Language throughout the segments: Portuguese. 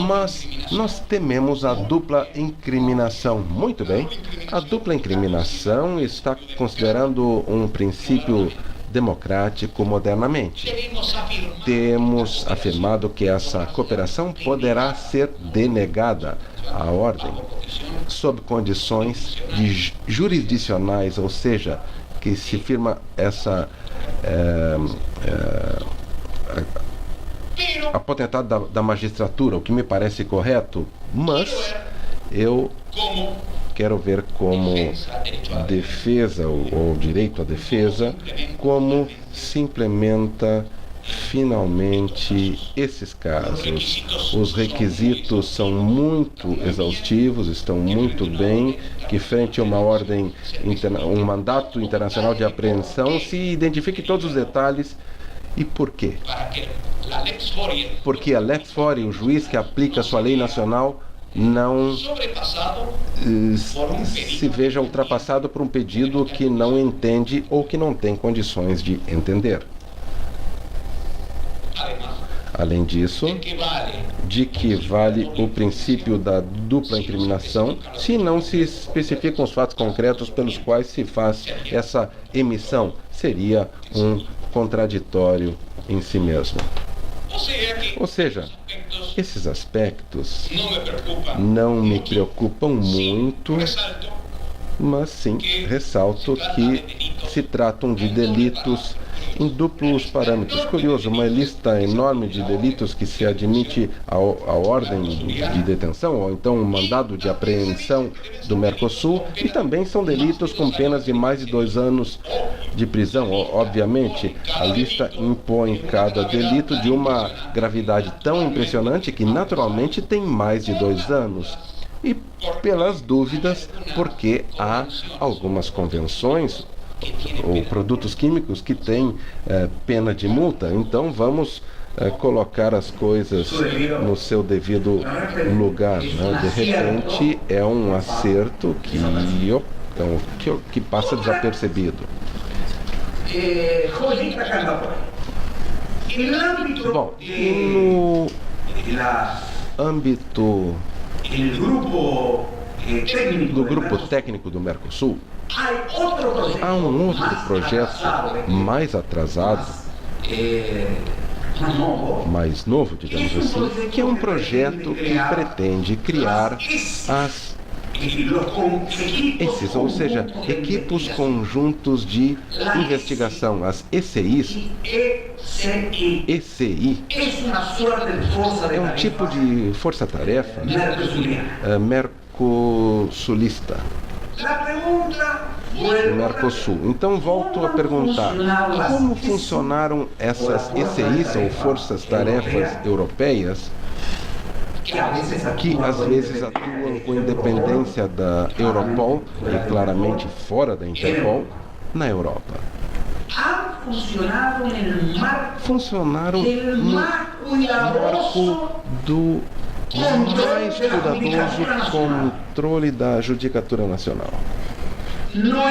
Mas nós tememos a dupla incriminação. Muito bem, a dupla incriminação está considerando um princípio democrático modernamente. Temos afirmado que essa cooperação poderá ser denegada à ordem sob condições jurisdicionais, ou seja, que se firma essa a potestade da magistratura, o que me parece correto, mas eu quero ver como defesa, ou direito à defesa, como se implementa finalmente esses casos. Os requisitos são muito exaustivos, estão muito bem, que frente a uma ordem, um mandato internacional de apreensão, se identifique todos os detalhes. E por quê? Porque a Lex Fori, o juiz que aplica a sua lei nacional, não se veja ultrapassado por um pedido que não entende ou que não tem condições de entender. Além disso, de que vale o princípio da dupla incriminação se não se especificam os fatos concretos pelos quais se faz essa emissão. Seria um contraditório em si mesmo. Ou seja, esses aspectos não me preocupam muito, mas sim ressalto que se tratam de delitos em duplos parâmetros. Curioso, uma lista enorme de delitos que se admite a ordem de detenção, ou então um mandado de apreensão do Mercosul, e também são delitos com penas de mais de 2 anos de prisão. Obviamente, a lista impõe cada delito de uma gravidade tão impressionante que naturalmente tem mais de 2 anos. E pelas dúvidas, porque há algumas convenções ou produtos químicos que têm pena de multa. Então vamos colocar as coisas no seu devido lugar, né? De repente é um acerto que passa desapercebido. Bom, no âmbito do grupo técnico do Mercosul, há um outro projeto mais atrasado, mais novo, digamos assim, que é um projeto que pretende criar ou seja, equipos conjuntos de investigação, as ECI. ECI é um tipo de força-tarefa mercosulista. Mercosul. Então volto a perguntar, como funcionaram essas ECIs, ou forças-tarefas europeias, que às vezes atuam com independência da Europol e claramente fora da Interpol, na Europa? Funcionaram no marco do mais cuidadoso controle da Judicatura Nacional. Não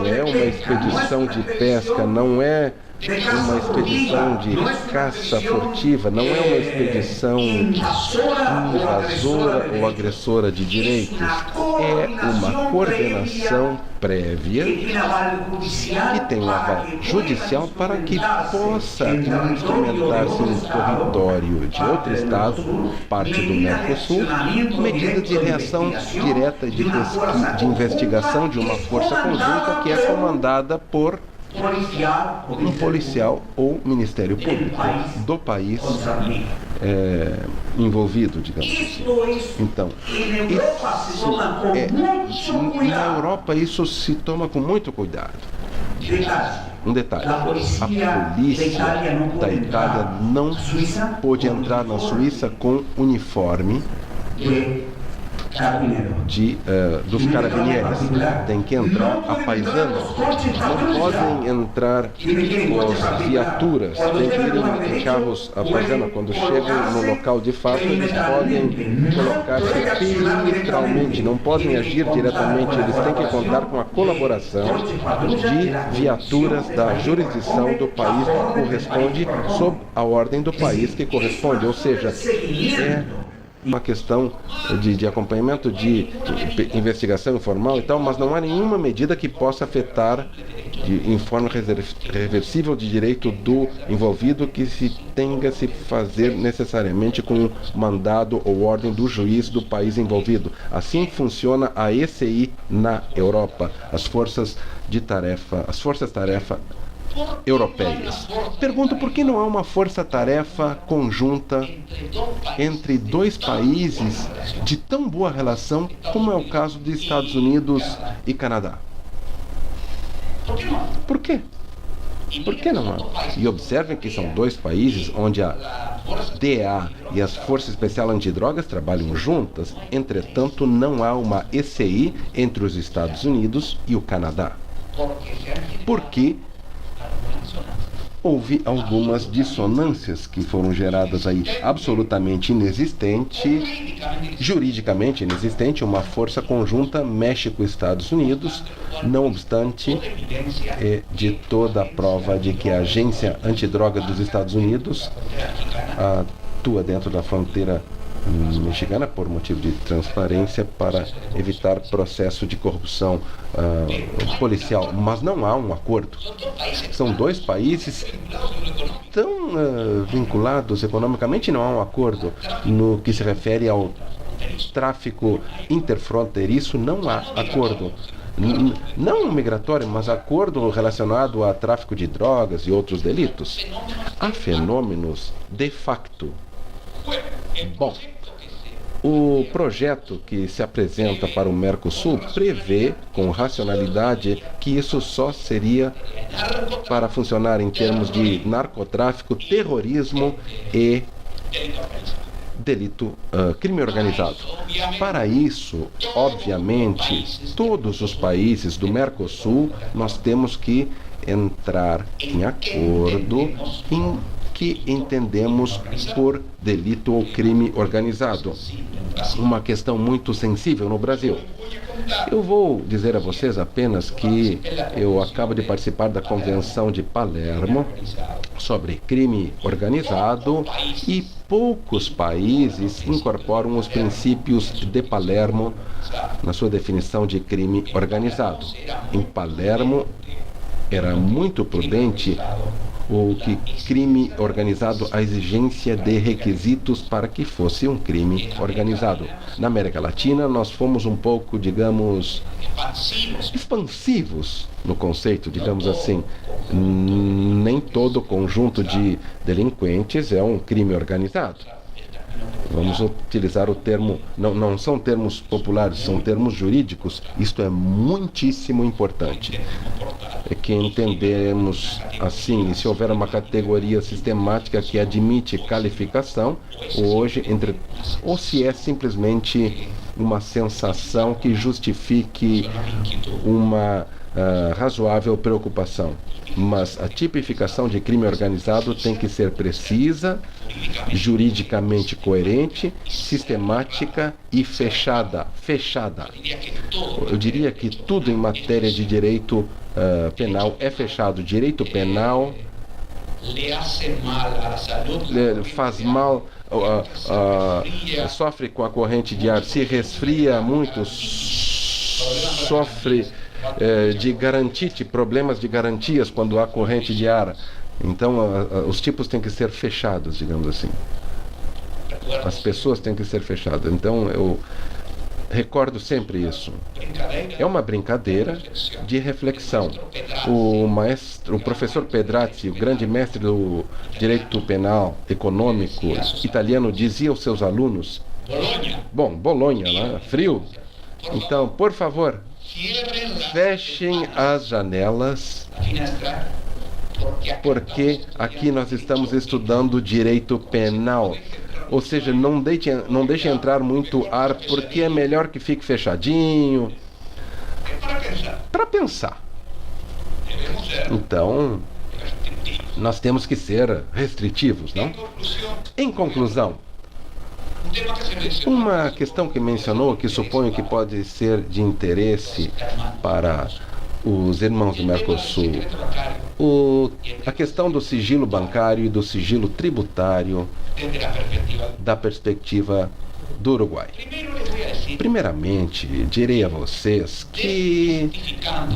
é uma expedição de pesca, não é uma expedição de caça furtiva, não é uma expedição invasora ou agressora de direitos. É uma coordenação prévia que tem um aval judicial para que possa instrumentar-se no território de outro Estado, parte do Mercosul, medida de reação direta de investigação de uma força conjunta que é comandada por um policial ou Ministério Público do país envolvido, digamos assim. Então, na Europa isso se toma com muito cuidado. Um detalhe, a polícia da Itália não pôde entrar na Suíça com uniforme dos carabinieri. Tem que entrar a paisana. Não podem entrar as viaturas. Tem que ir em carros a paisana. Quando chegam no local de fato, eles podem colocar-se perimetralmente. Não podem agir diretamente. Eles têm que contar com a colaboração de viaturas da jurisdição do país que corresponde sob a ordem do país que corresponde. Ou seja, é uma questão de acompanhamento, de investigação informal e tal, mas não há nenhuma medida que possa afetar em forma reversível de direito do envolvido que se tenha se fazer necessariamente com mandado ou ordem do juiz do país envolvido. Assim funciona a ECI na Europa, as forças-tarefa europeias. Pergunto por que não há uma força-tarefa conjunta entre dois países de tão boa relação como é o caso dos Estados Unidos e Canadá? Por quê? Por que não há? E observem que são dois países onde a DEA e as Forças Especiais Antidrogas trabalham juntas, entretanto não há uma ECI entre os Estados Unidos e o Canadá. Porque houve algumas dissonâncias que foram geradas aí, absolutamente inexistente, juridicamente inexistente, uma força conjunta México-Estados Unidos, não obstante de toda a prova de que a agência antidroga dos Estados Unidos atua dentro da fronteira mexicana por motivo de transparência para evitar processo de corrupção policial, mas não há um acordo. São dois países tão vinculados economicamente, não há um acordo no que se refere ao tráfico interfronteiriço, não há acordo. Não migratório, mas acordo relacionado a tráfico de drogas e outros delitos. Há fenômenos de facto. Bom, o projeto que se apresenta para o Mercosul prevê, com racionalidade, que isso só seria para funcionar em termos de narcotráfico, terrorismo e crime organizado. Para isso, obviamente, todos os países do Mercosul, nós temos que entrar em acordo em que entendemos por delito ou crime organizado. Uma questão muito sensível no Brasil. Eu vou dizer a vocês apenas que eu acabo de participar da Convenção de Palermo sobre crime organizado e poucos países incorporam os princípios de Palermo na sua definição de crime organizado. Em Palermo era muito prudente o que crime organizado, a exigência de requisitos para que fosse um crime organizado. Na América Latina, nós fomos um pouco, digamos, expansivos no conceito, digamos assim. Nem todo conjunto de delinquentes é um crime organizado. Vamos utilizar o termo, não são termos populares, são termos jurídicos. Isto é muitíssimo importante. É que entendemos assim, e se houver uma categoria sistemática que admite qualificação, hoje, ou se é simplesmente uma sensação que justifique uma razoável preocupação. Mas a tipificação de crime organizado tem que ser precisa, juridicamente coerente, sistemática e fechada. Eu diria que tudo em matéria de direito penal é fechado. Direito penal faz mal, sofre com a corrente de ar, se resfria muito, sofre de garantite, problemas de garantias quando há corrente de ar. Então, os tipos têm que ser fechados, digamos assim. As pessoas têm que ser fechadas. Então, eu recordo sempre isso. É uma brincadeira de reflexão. O professor Pedrazzi, o grande mestre do direito penal econômico italiano, dizia aos seus alunos, Bolonha, lá, frio. Então, por favor, fechem as janelas, porque aqui nós estamos estudando direito penal. Ou seja, não deixe entrar muito ar, porque é melhor que fique fechadinho. Para pensar. Então, nós temos que ser restritivos, não? Em conclusão, uma questão que mencionou, que suponho que pode ser de interesse para os irmãos do Mercosul, a questão do sigilo bancário e do sigilo tributário da perspectiva do Uruguai. Primeiramente, direi a vocês que,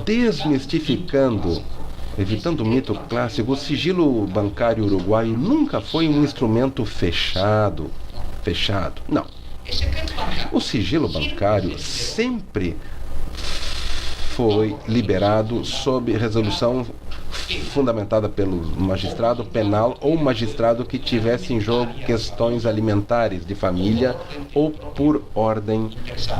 desmistificando, evitando o mito clássico, o sigilo bancário uruguaio nunca foi um instrumento fechado. Não. O sigilo bancário sempre foi liberado sob resolução fundamentada pelo magistrado penal ou magistrado que tivesse em jogo questões alimentares de família ou por ordem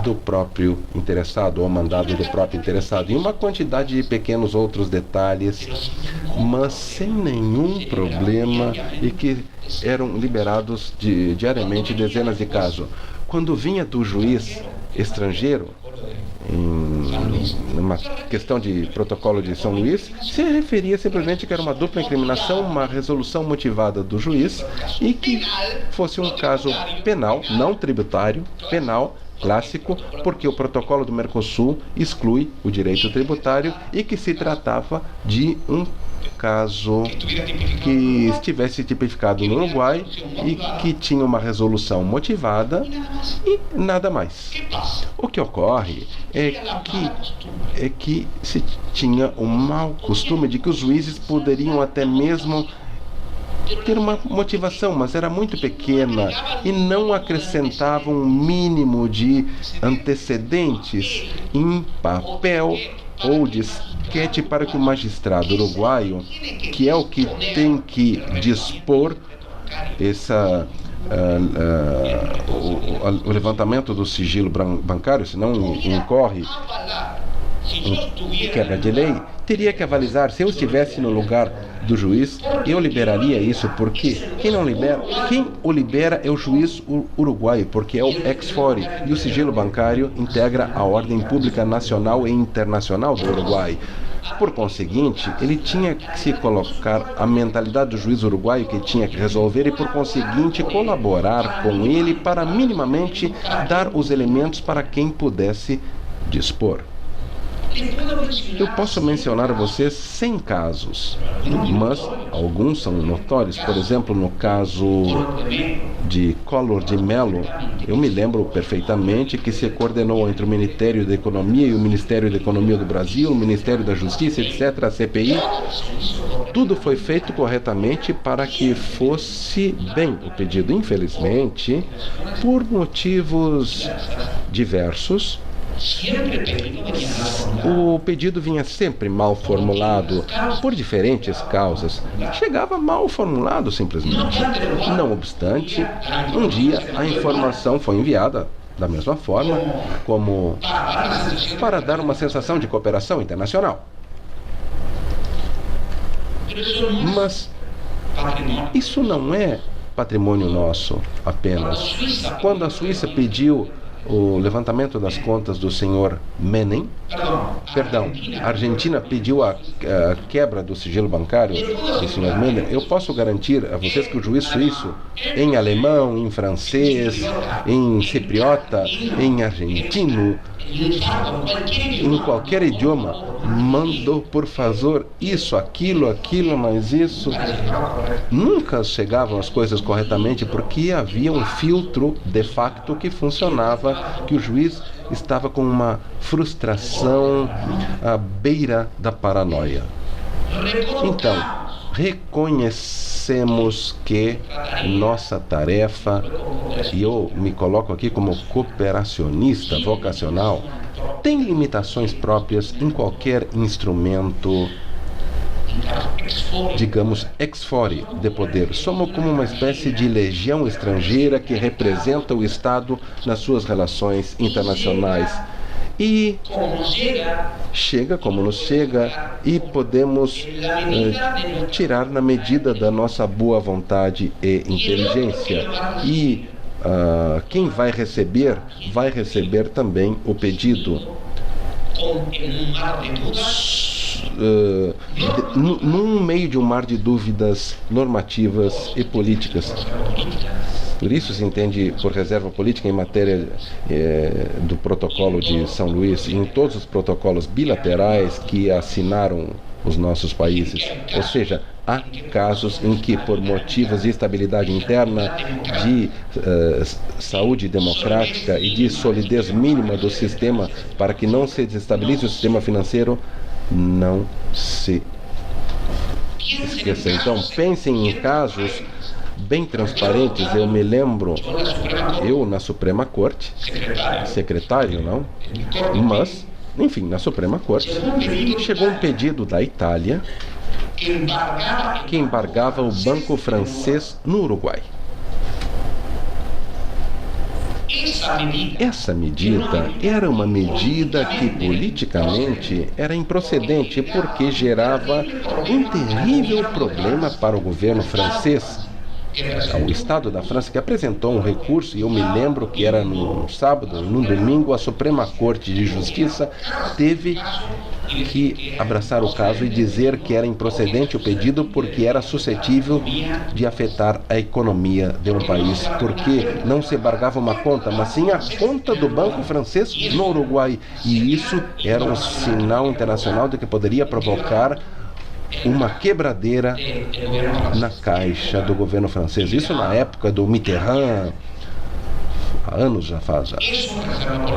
do próprio interessado ou mandado do próprio interessado, e uma quantidade de pequenos outros detalhes, mas sem nenhum problema, e que eram liberados diariamente dezenas de casos. Quando vinha do juiz estrangeiro, numa questão de protocolo de São Luís, se referia simplesmente que era uma dupla incriminação, uma resolução motivada do juiz, e que fosse um caso penal, não tributário, penal, clássico, porque o protocolo do Mercosul exclui o direito tributário, e que se tratava de um caso que estivesse tipificado no Uruguai e que tinha uma resolução motivada e nada mais. O que ocorre é que se tinha um mau costume de que os juízes poderiam até mesmo ter uma motivação, mas era muito pequena e não acrescentavam um mínimo de antecedentes em papel ou disquete para que o magistrado uruguaio, que é o que tem que dispor o levantamento do sigilo bancário, senão incorre em quebra de lei, teria que avalizar. Se eu estivesse no lugar do juiz, eu liberaria isso, porque quem o libera é o juiz uruguaio, porque é o ex-fori, e o sigilo bancário integra a ordem pública nacional e internacional do Uruguai. Por conseguinte, ele tinha que se colocar a mentalidade do juiz uruguaio, que tinha que resolver, e por conseguinte colaborar com ele para minimamente dar os elementos para quem pudesse dispor. Eu posso mencionar a vocês 100 casos, mas alguns são notórios. Por exemplo, no caso de Collor de Mello, eu me lembro perfeitamente que se coordenou entre o Ministério da Economia e o Ministério da Economia do Brasil, o Ministério da Justiça, etc., a CPI. Tudo foi feito corretamente para que fosse bem o pedido. Infelizmente, por motivos diversos, o pedido vinha sempre mal formulado, por diferentes causas. Chegava mal formulado, simplesmente. Não obstante, um dia a informação foi enviada da mesma forma, como para dar uma sensação de cooperação internacional. Mas isso não é patrimônio nosso apenas. Quando a Suíça pediu o levantamento das contas do senhor Menem, a Argentina pediu a quebra do sigilo bancário do senhor Menem, eu posso garantir a vocês que o juiz suíço, em alemão, em francês, em cipriota, em argentino, em qualquer idioma, mandou por favor isso, aquilo, mais isso. Nunca chegavam as coisas corretamente, porque havia um filtro de facto que funcionava, que o juiz estava com uma frustração à beira da paranoia. Então, reconhecemos que nossa tarefa, e eu me coloco aqui como cooperacionista vocacional, tem limitações próprias em qualquer instrumento, digamos, ex-fori de poder. Somos como uma espécie de legião estrangeira que representa o Estado nas suas relações internacionais. E chega como nos chega, e podemos tirar na medida da nossa boa vontade e inteligência. E quem vai receber também o pedido. Num meio de um mar de dúvidas normativas e políticas. Por isso se entende por reserva política em matéria do protocolo de São Luís e em todos os protocolos bilaterais que assinaram os nossos países. Ou seja, há casos em que, por motivos de estabilidade interna, de saúde democrática e de solidez mínima do sistema para que não se desestabilize o sistema financeiro, não se esqueça. Então, pensem em casos bem transparentes. Eu me lembro, eu na Suprema Corte, secretário, não? Mas, enfim, na Suprema Corte, chegou um pedido da Itália que embargava o banco francês no Uruguai. Essa medida era uma medida que politicamente era improcedente porque gerava um terrível problema para o governo francês. O Estado da França que apresentou um recurso, e eu me lembro que era no sábado, no domingo, a Suprema Corte de Justiça teve que abraçar o caso e dizer que era improcedente o pedido porque era suscetível de afetar a economia de um país, porque não se embargava uma conta, mas sim a conta do banco francês no Uruguai, e isso era um sinal internacional de que poderia provocar uma quebradeira na caixa do governo francês. Isso na época do Mitterrand, há anos já faz.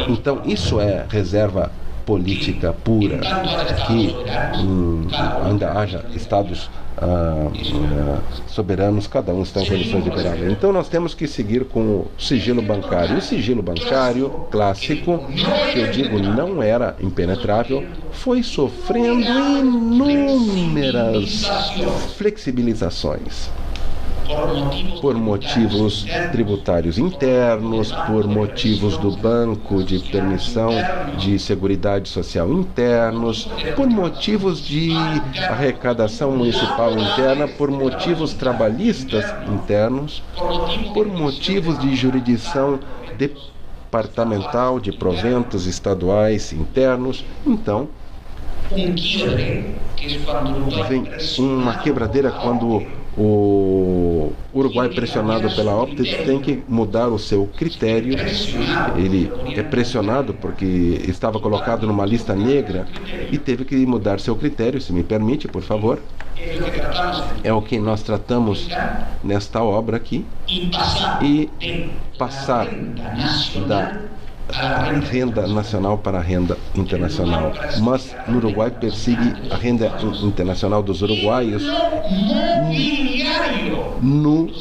Então, isso é reserva política pura, que ainda haja estados soberanos, cada um está em condições de operar. Então nós temos que seguir com o sigilo bancário. O sigilo bancário clássico, que eu digo não era impenetrável, foi sofrendo inúmeras flexibilizações. Por motivos tributários internos, por motivos do banco de permissão de seguridade social internos, por motivos de arrecadação municipal interna, por motivos trabalhistas internos, por motivos de jurisdição departamental, de proventos estaduais internos. Então, vem uma quebradeira quando o Uruguai, pressionado pela OPT, tem que mudar o seu critério. Ele é pressionado porque estava colocado numa lista negra e teve que mudar seu critério. Se me permite, por favor. É o que nós tratamos nesta obra aqui, e passar da renda nacional para a renda internacional. Mas no Uruguai persegue a renda internacional dos uruguaios no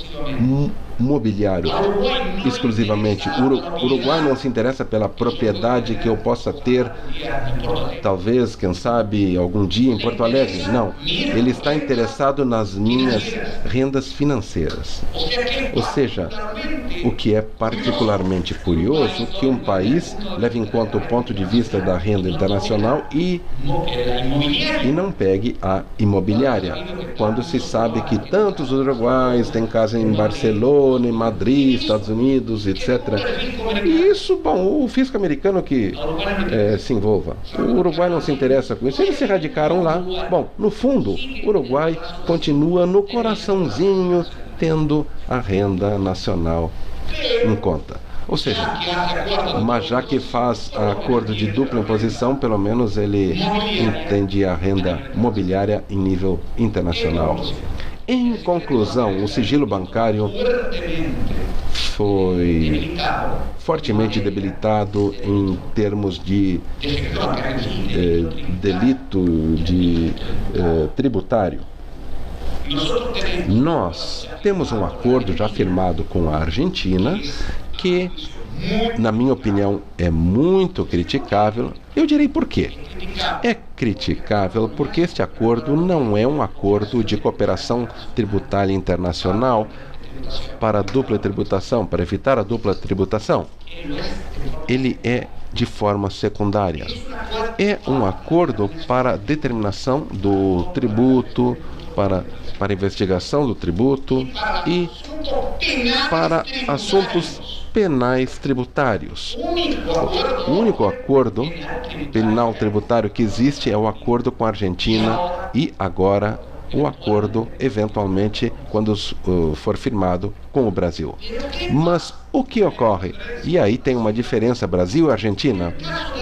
mobiliário exclusivamente. O Uruguai não se interessa pela propriedade que eu possa ter, talvez, quem sabe, algum dia em Porto Alegre. Não. Ele está interessado nas minhas rendas financeiras. Ou seja, o que é particularmente curioso, que um país leve em conta o ponto de vista da renda internacional e não pegue a imobiliária, quando se sabe que tantos uruguaios têm casa em Barcelona, em Madrid, Estados Unidos, etc. E isso, bom, o fisco americano que se envolva. O Uruguai não se interessa com isso, eles se radicaram lá. Bom, no fundo, o Uruguai continua no coraçãozinho tendo a renda nacional em conta. Ou seja, mas já que faz acordo de dupla imposição, pelo menos ele entende a renda mobiliária em nível internacional. Em conclusão, o sigilo bancário foi fortemente debilitado em termos de delito tributário. Nós temos um acordo já firmado com a Argentina que, na minha opinião, é muito criticável. Eu direi por quê. É criticável porque este acordo não é um acordo de cooperação tributária internacional para a dupla tributação, para evitar a dupla tributação. Ele é de forma secundária. É um acordo para determinação do tributo, para investigação do tributo e para assuntos penais tributários. O único acordo penal tributário que existe é o acordo com a Argentina e agora o acordo, eventualmente, quando for firmado com o Brasil. Mas o que ocorre? E aí tem uma diferença Brasil e Argentina.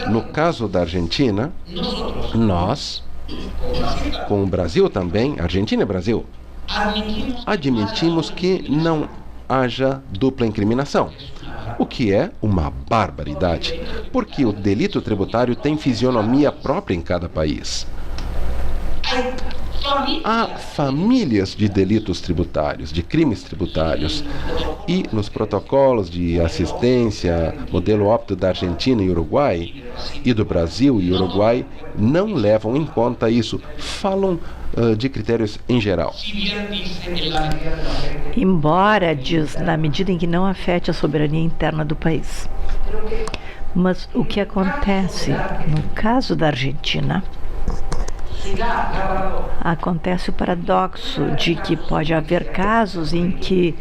No caso da Argentina, nós, com o Brasil também, Argentina e Brasil, admitimos que não haja dupla incriminação, o que é uma barbaridade, porque o delito tributário tem fisionomia própria em cada país. Há famílias de delitos tributários, de crimes tributários, e nos protocolos de assistência, modelo óptimo da Argentina e Uruguai, e do Brasil e Uruguai, não levam em conta isso, falam de critérios em geral. Embora, diz, na medida em que não afete a soberania interna do país. Mas o que acontece no caso da Argentina? Acontece o paradoxo de que pode haver casos em que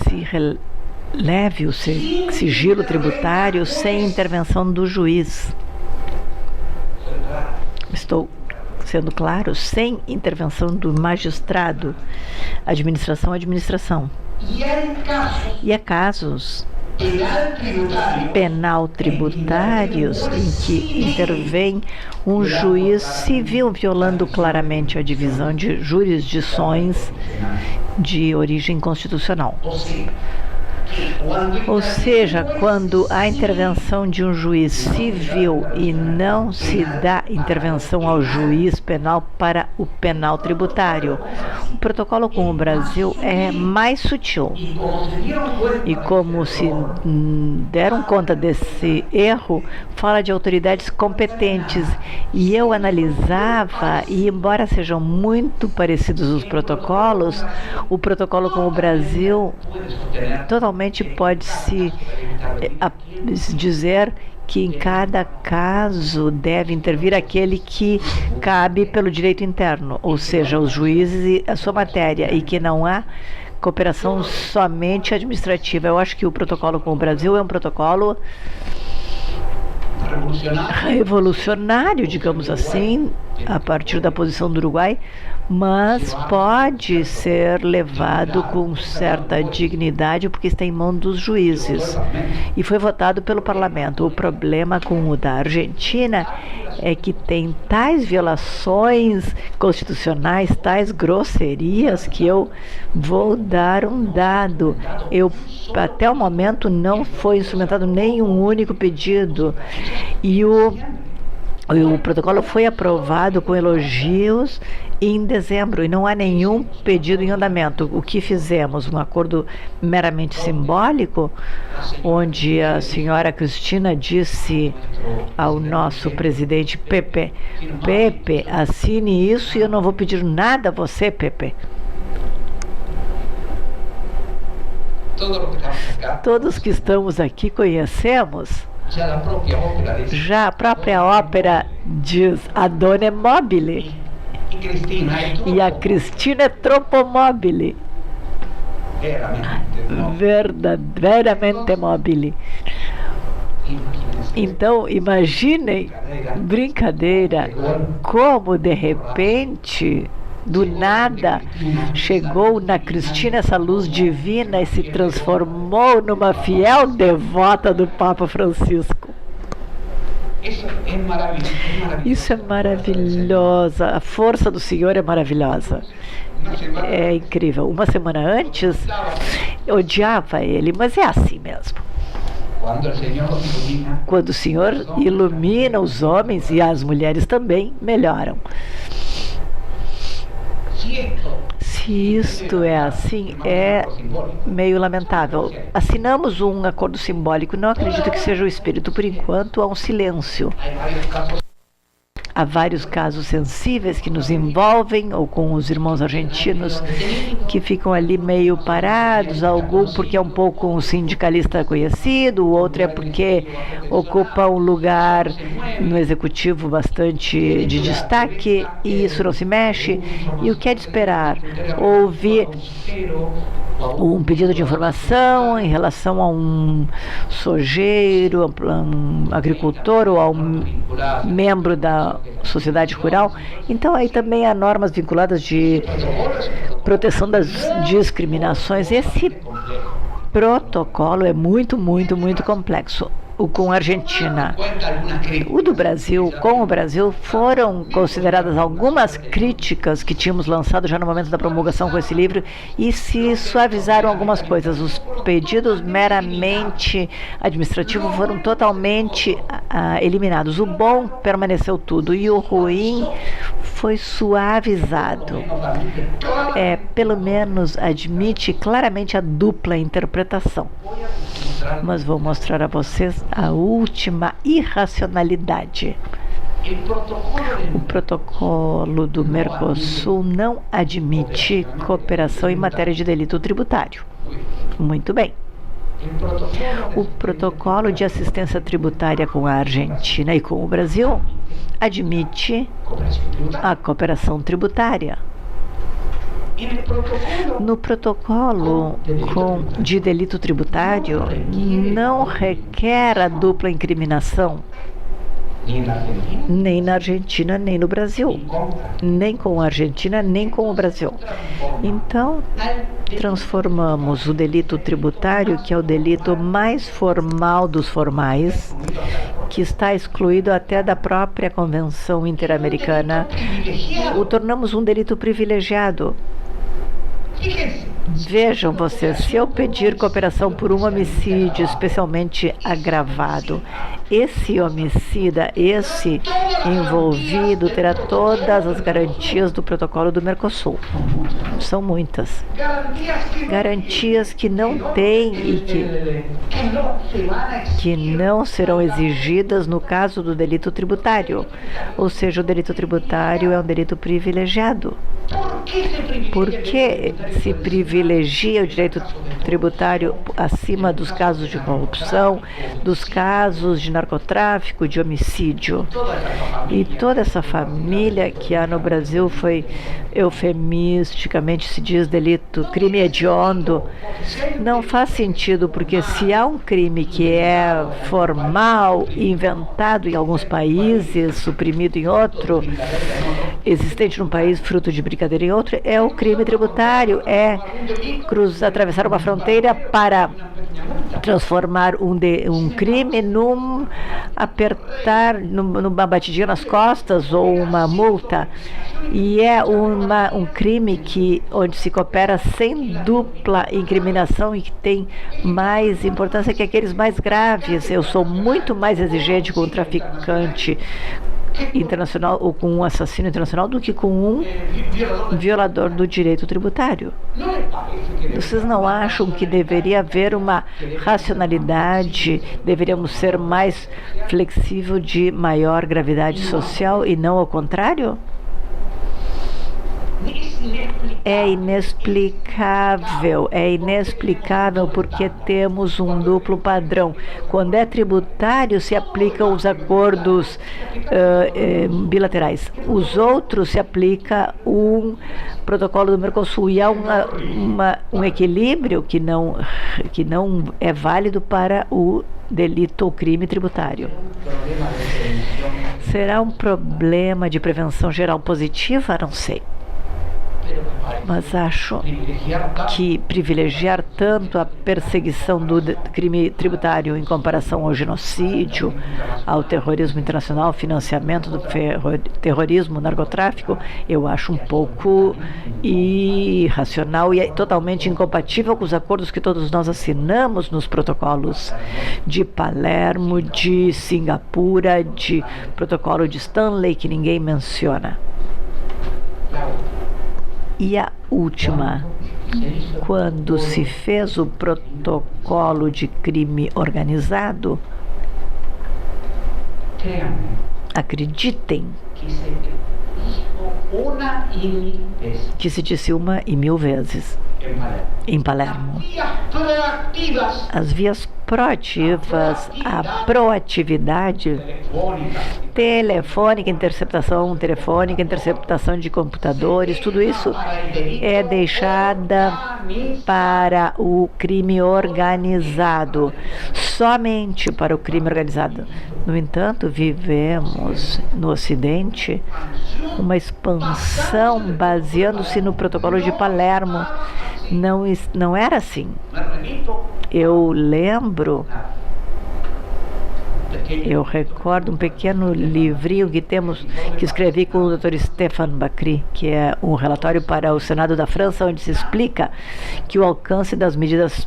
se releve o sigilo tributário sem intervenção do juiz. Estou sendo claro, sem intervenção do magistrado. Administração. E há casos penal tributários em que intervém um juiz civil violando claramente a divisão de jurisdições de origem constitucional. Ou seja, quando há intervenção de um juiz civil e não se dá intervenção ao juiz penal para o penal tributário, o protocolo com o Brasil é mais sutil. E como se deram conta desse erro, fala de autoridades competentes. E eu analisava, e embora sejam muito parecidos os protocolos, o protocolo com o Brasil totalmente pode-se dizer que em cada caso deve intervir aquele que cabe pelo direito interno, ou seja, os juízes e a sua matéria, e que não há cooperação somente administrativa. Eu acho que o protocolo com o Brasil é um protocolo revolucionário, digamos assim, a partir da posição do Uruguai, mas pode ser levado com certa dignidade porque está em mão dos juízes e foi votado pelo parlamento. O problema com o da Argentina é que tem tais violações constitucionais, tais grosserias, que eu vou dar um dado. Até o momento não foi instrumentado nenhum único pedido e o protocolo foi aprovado com elogios em dezembro e não há nenhum pedido em andamento. O que fizemos? Um acordo meramente simbólico, onde a senhora Cristina disse ao nosso presidente Pepe, assine isso e eu não vou pedir nada a você, Pepe. Todos que estamos aqui conhecemos. Já a própria ópera diz a donna é mobile e a Cristina é troppo mobile, verdadeiramente mobile. Então imaginem, brincadeira, como de repente, do nada, chegou na Cristina essa luz divina e se transformou numa fiel devota do Papa Francisco. Isso é maravilhosa. A força do Senhor é maravilhosa. É incrível. Uma semana antes, eu odiava ele, mas é assim mesmo. Quando o Senhor ilumina os homens e as mulheres também melhoram. Se isto é assim, é meio lamentável. Assinamos um acordo simbólico, não acredito que seja o espírito. Por enquanto, há um silêncio. Há vários casos sensíveis que nos envolvem, ou com os irmãos argentinos que ficam ali meio parados, algum porque é um pouco um sindicalista conhecido, o outro é porque ocupa um lugar no executivo bastante de destaque e isso não se mexe. E o que é de esperar? Ouvir um pedido de informação em relação a um sojeiro, a um agricultor ou a um membro da sociedade rural. Então aí também há normas vinculadas de proteção das discriminações. Esse protocolo é muito complexo. O com a Argentina, o do Brasil, com o Brasil, foram consideradas algumas críticas que tínhamos lançado já no momento da promulgação com esse livro e se suavizaram algumas coisas. Os pedidos meramente administrativos foram totalmente eliminados. O bom permaneceu tudo e o ruim foi suavizado. Pelo menos admite claramente a dupla interpretação. Mas vou mostrar a vocês a última irracionalidade. O protocolo do Mercosul não admite cooperação em matéria de delito tributário. Muito bem. O protocolo de assistência tributária com a Argentina e com o Brasil admite a cooperação tributária. No protocolo de delito tributário, não requer a dupla incriminação, nem na Argentina, nem no Brasil, nem com a Argentina, nem com o Brasil. Então, transformamos o delito tributário, que é o delito mais formal dos formais, que está excluído até da própria Convenção Interamericana, o tornamos um delito privilegiado. Vejam vocês, se eu pedir cooperação por um homicídio especialmente agravado, esse homicida, esse envolvido, terá todas as garantias do protocolo do Mercosul. São muitas. Garantias que não têm e que não serão exigidas no caso do delito tributário. Ou seja, o delito tributário é um delito privilegiado. Por que se privilegia o direito tributário acima dos casos de corrupção, dos casos de narcotráfico, de homicídio? E toda essa família que há no Brasil foi, eufemisticamente se diz, delito, crime hediondo. Não faz sentido, porque se há um crime que é formal, inventado em alguns países, suprimido em outro, existente num país, fruto de brincadeira em outro, é o crime tributário, é atravessar uma fronteira para transformar um crime numa batidinha nas costas ou uma multa. E é um crime onde se coopera sem dupla incriminação e que tem mais importância que aqueles mais graves. Eu sou muito mais exigente com um traficante internacional ou com um assassino internacional do que com um violador do direito tributário. Vocês não acham que deveria haver uma racionalidade, deveríamos ser mais flexível de maior gravidade social e não ao contrário? É inexplicável porque temos um duplo padrão. Quando é tributário, se aplicam os acordos bilaterais. Os outros se aplica um protocolo do Mercosul e há um equilíbrio que não é válido para o delito ou crime tributário. Será um problema de prevenção geral positiva? Não sei. Mas acho que privilegiar tanto a perseguição do crime tributário em comparação ao genocídio, ao terrorismo internacional, financiamento do terrorismo, narcotráfico, eu acho um pouco irracional e é totalmente incompatível com os acordos que todos nós assinamos nos protocolos de Palermo, de Singapura, de protocolo de Stanley, que ninguém menciona. E a última, quando se fez o protocolo de crime organizado, Acreditem que se disse 1.000 vezes em Palermo. As vias proativas, a proatividade telefônica, interceptação de computadores, tudo isso é deixada para o crime organizado, somente para o crime organizado. No entanto, vivemos no Ocidente uma expansão baseando-se no protocolo de Palermo. Não era assim. Eu recordo um pequeno livrinho que escrevi com o Dr. Stéphane Bacry, que é um relatório para o Senado da França, onde se explica que o alcance das medidas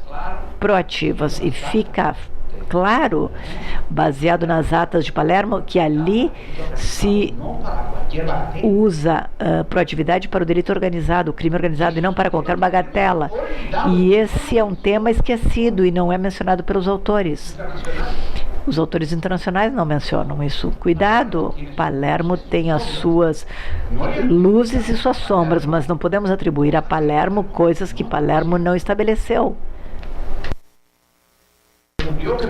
proativas, e fica claro, baseado nas atas de Palermo, que ali se usa proatividade para o delito organizado, o crime organizado, e não para qualquer bagatela. E esse é um tema esquecido e não é mencionado pelos autores. Os autores internacionais não mencionam isso. Cuidado, Palermo tem as suas luzes e suas sombras, mas não podemos atribuir a Palermo coisas que Palermo não estabeleceu.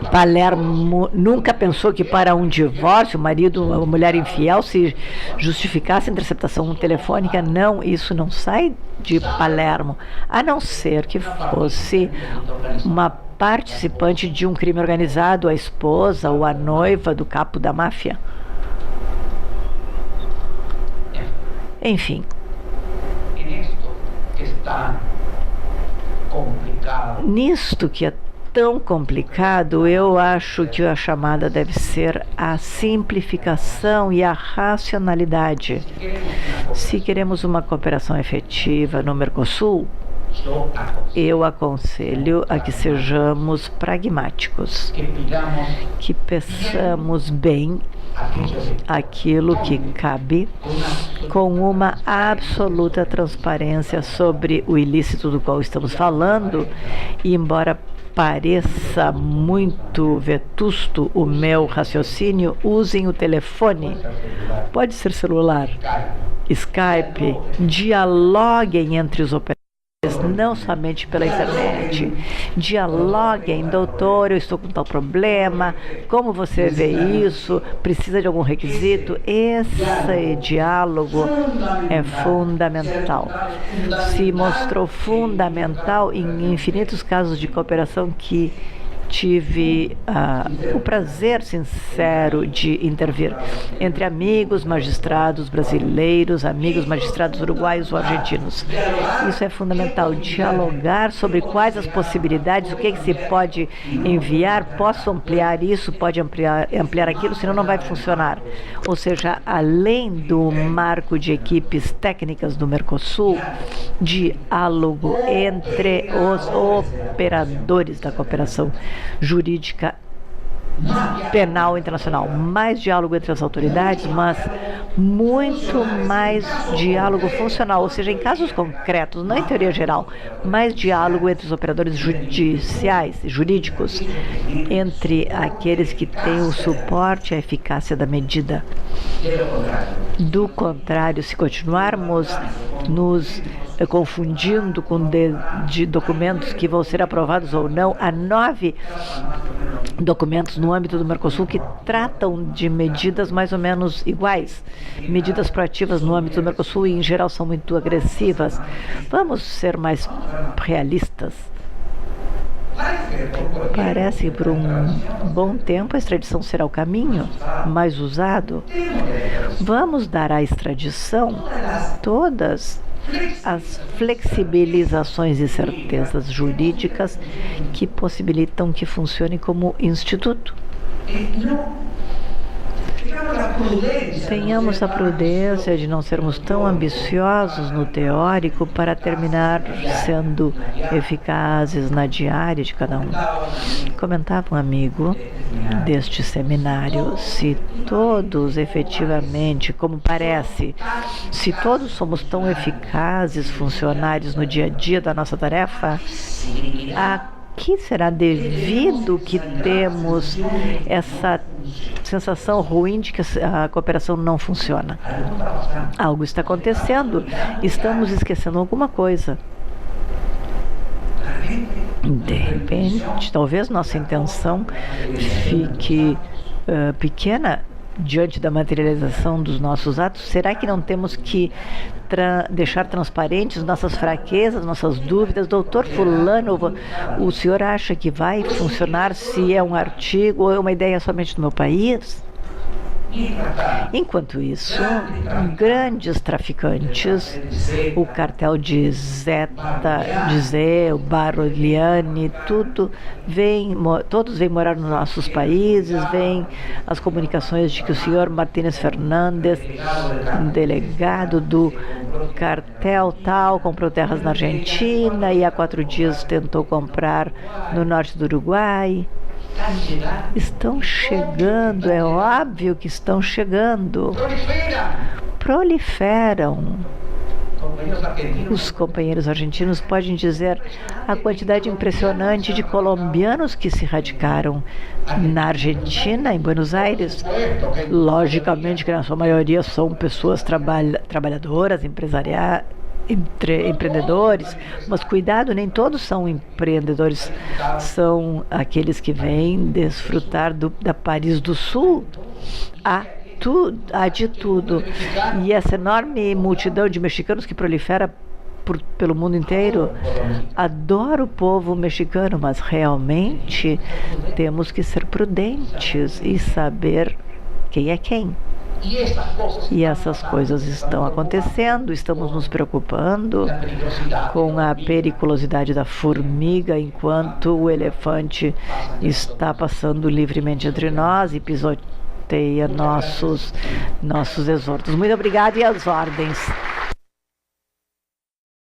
Palermo nunca pensou que para um divórcio, o marido ou a mulher infiel, se justificasse a interceptação telefônica. Não, isso não sai de Palermo, a não ser que fosse uma participante de um crime organizado, a esposa ou a noiva do capo da máfia. Enfim. Nisto que é tão complicado, eu acho que a chamada deve ser a simplificação e a racionalidade. Se queremos uma cooperação efetiva no Mercosul, eu aconselho a que sejamos pragmáticos, que peçamos bem aquilo que cabe, com uma absoluta transparência sobre o ilícito do qual estamos falando, e embora pareça muito vetusto o meu raciocínio, usem o telefone, pode ser celular, Skype, dialoguem entre os operadores, não somente pela internet. Dialoguem: doutor, eu estou com tal problema, como você vê isso, precisa de algum requisito? Esse diálogo é fundamental. Se mostrou fundamental em infinitos casos de cooperação que tive o prazer sincero de intervir, entre amigos magistrados brasileiros, amigos magistrados uruguaios ou argentinos. Isso é fundamental, dialogar sobre quais as possibilidades, o que se pode enviar, posso ampliar isso, pode ampliar aquilo, senão não vai funcionar. Ou seja, além do marco de equipes técnicas do Mercosul, diálogo entre os operadores da cooperação jurídica penal internacional, mais diálogo entre as autoridades, mas muito mais diálogo funcional, ou seja, em casos concretos, não em teoria geral, mais diálogo entre os operadores judiciais, jurídicos, entre aqueles que têm o suporte e a eficácia da medida. Do contrário, se continuarmos nos confundindo com de documentos que vão ser aprovados ou não, há 9 documentos no âmbito do Mercosul que tratam de medidas mais ou menos iguais. Medidas proativas no âmbito do Mercosul, e em geral são muito agressivas. Vamos ser mais realistas. Parece que por um bom tempo a extradição será o caminho mais usado. Vamos dar à extradição todas as flexibilizações e certezas jurídicas que possibilitam que funcione como instituto. Tenhamos a prudência de não sermos tão ambiciosos no teórico para terminar sendo eficazes na diária de cada um. Comentava um amigo deste seminário: se todos efetivamente, como parece, se todos somos tão eficazes funcionários no dia a dia da nossa tarefa, a que será devido que temos essa sensação ruim de que a cooperação não funciona? Algo está acontecendo, estamos esquecendo alguma coisa. De repente, talvez nossa intenção fique pequena diante da materialização dos nossos atos. Será que não temos que deixar transparentes nossas fraquezas, nossas dúvidas? Doutor Fulano, o senhor acha que vai funcionar se é um artigo ou é uma ideia somente do meu país? Enquanto isso, grandes traficantes, o cartel de Zé, o Barogliani, todos vêm morar nos nossos países, vêm as comunicações de que o senhor Martínez Fernandes, delegado do cartel tal, comprou terras na Argentina e há 4 dias tentou comprar no norte do Uruguai. Estão chegando, é óbvio que estão chegando. Proliferam. Os companheiros argentinos podem dizer a quantidade impressionante de colombianos que se radicaram na Argentina, em Buenos Aires. Logicamente que na sua maioria são pessoas trabalhadoras, empreendedores, mas cuidado, nem todos são empreendedores, são aqueles que vêm desfrutar da Paris do Sul. Há de tudo. E essa enorme multidão de mexicanos que prolifera pelo mundo inteiro. Adoro o povo mexicano, mas realmente temos que ser prudentes e saber quem é quem. E essas coisas estão acontecendo, estamos nos preocupando com a periculosidade da formiga enquanto o elefante está passando livremente entre nós e pisoteia nossos exortos. Muito obrigada e às ordens.